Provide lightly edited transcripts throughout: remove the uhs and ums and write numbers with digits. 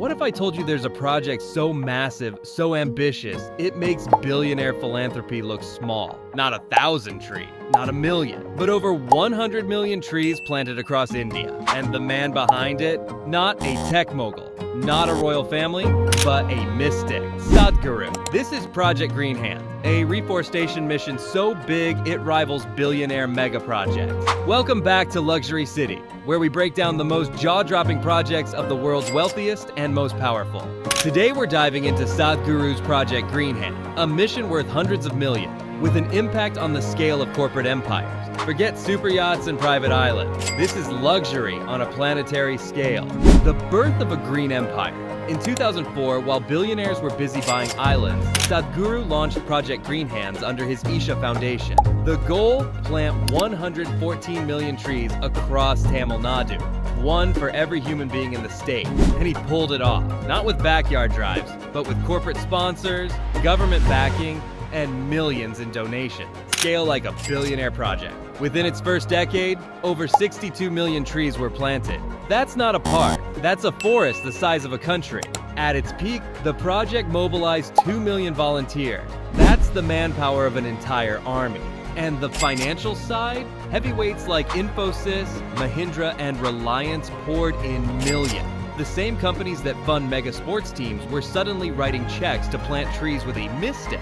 What if I told you there's a project so massive, so ambitious, it makes billionaire philanthropy look small? Not 1,000 trees, not 1,000,000, but over 100 million trees planted across India. And the man behind it, not a tech mogul, not a royal family, but a mystic, Sadhguru. This is Project GreenHands, a reforestation mission so big it rivals billionaire mega projects. Welcome back to Luxury City, where we break down the most jaw-dropping projects of the world's wealthiest and most powerful. Today we're diving into Sadhguru's Project GreenHands, a mission worth hundreds of millions, with an impact on the scale of corporate empires. Forget super yachts and private islands. This is luxury on a planetary scale. The birth of a green empire. In 2004, while billionaires were busy buying islands, Sadhguru launched Project GreenHands under his Isha Foundation. The goal? Plant 114 million trees across Tamil Nadu, one for every human being in the state. And he pulled it off, not with backyard drives, but with corporate sponsors, government backing, and millions in donations. Scale like a billionaire project. Within its first decade, over 62 million trees were planted. That's not a park, that's a forest the size of a country. At its peak, the project mobilized 2 million volunteers. That's the manpower of an entire army. And the financial side? Heavyweights like Infosys, Mahindra, and Reliance poured in millions. The same companies that fund mega sports teams were suddenly writing checks to plant trees with a mystic.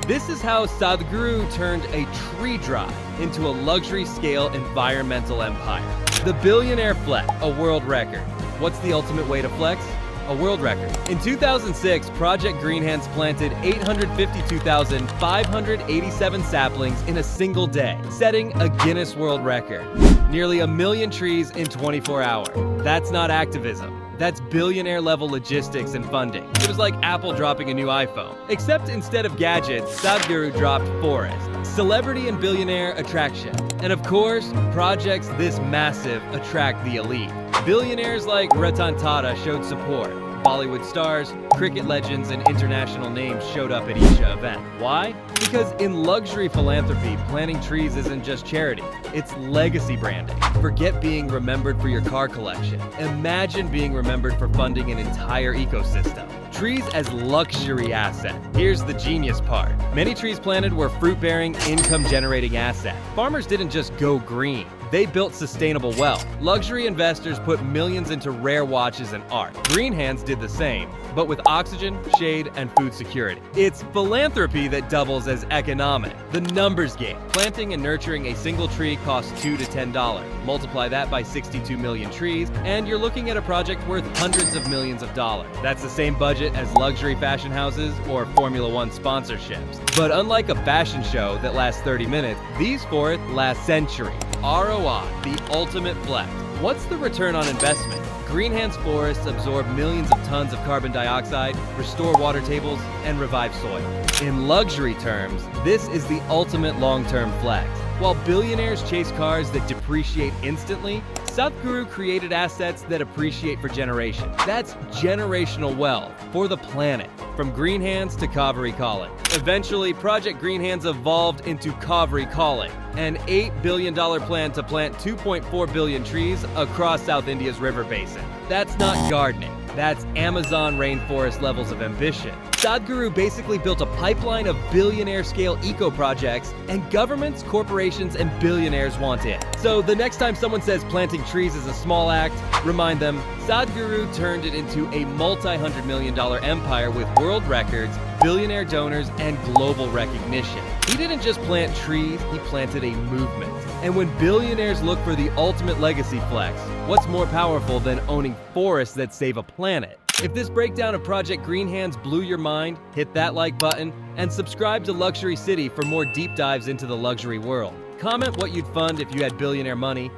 This is how Sadhguru turned a tree drive into a luxury-scale environmental empire. The billionaire flex, a world record. What's the ultimate way to flex? A world record. In 2006, Project GreenHands planted 852,587 saplings in a single day, setting a Guinness World Record. Nearly 1 million trees in 24 hours. That's not activism. That's billionaire-level logistics and funding. It was like Apple dropping a new iPhone. Except instead of gadgets, Sadhguru dropped forest. Celebrity and billionaire attraction. And of course, projects this massive attract the elite. Billionaires like Ratan Tata showed support. Bollywood stars, cricket legends, and international names showed up at Isha event. Why? Because in luxury philanthropy, planting trees isn't just charity, it's legacy branding. Forget being remembered for your car collection. Imagine being remembered for funding an entire ecosystem. Trees as luxury asset. Here's the genius part. Many trees planted were fruit-bearing, income-generating assets. Farmers didn't just go green. They built sustainable wealth. Luxury investors put millions into rare watches and art. GreenHands did the same, but with oxygen, shade, and food security. It's philanthropy that doubles as economic. The numbers game. Planting and nurturing a single tree costs $2 to $10. Multiply that by 62 million trees, and you're looking at a project worth hundreds of millions of dollars. That's the same budget as luxury fashion houses or Formula One sponsorships. But unlike a fashion show that lasts 30 minutes, these forests last centuries. ROI, the ultimate flex. What's the return on investment? GreenHands forests absorb millions of tons of carbon dioxide, restore water tables, and revive soil. In luxury terms, this is the ultimate long-term flex. While billionaires chase cars that depreciate instantly, Sadhguru created assets that appreciate for generations. That's generational wealth for the planet, from GreenHands to Cauvery Calling. Eventually, Project GreenHands evolved into Cauvery Calling, an $8 billion plan to plant 2.4 billion trees across South India's river basin. That's not gardening. That's Amazon rainforest levels of ambition. Sadhguru basically built a pipeline of billionaire-scale eco-projects, and governments, corporations, and billionaires want in. So the next time someone says planting trees is a small act, remind them, Sadhguru turned it into a multi-hundred million dollar empire with world records, billionaire donors, and global recognition. He didn't just plant trees, he planted a movement. And when billionaires look for the ultimate legacy flex, what's more powerful than owning forests that save a planet? If this breakdown of Project GreenHands blew your mind, hit that like button and subscribe to Luxury City for more deep dives into the luxury world. Comment what you'd fund if you had billionaire money,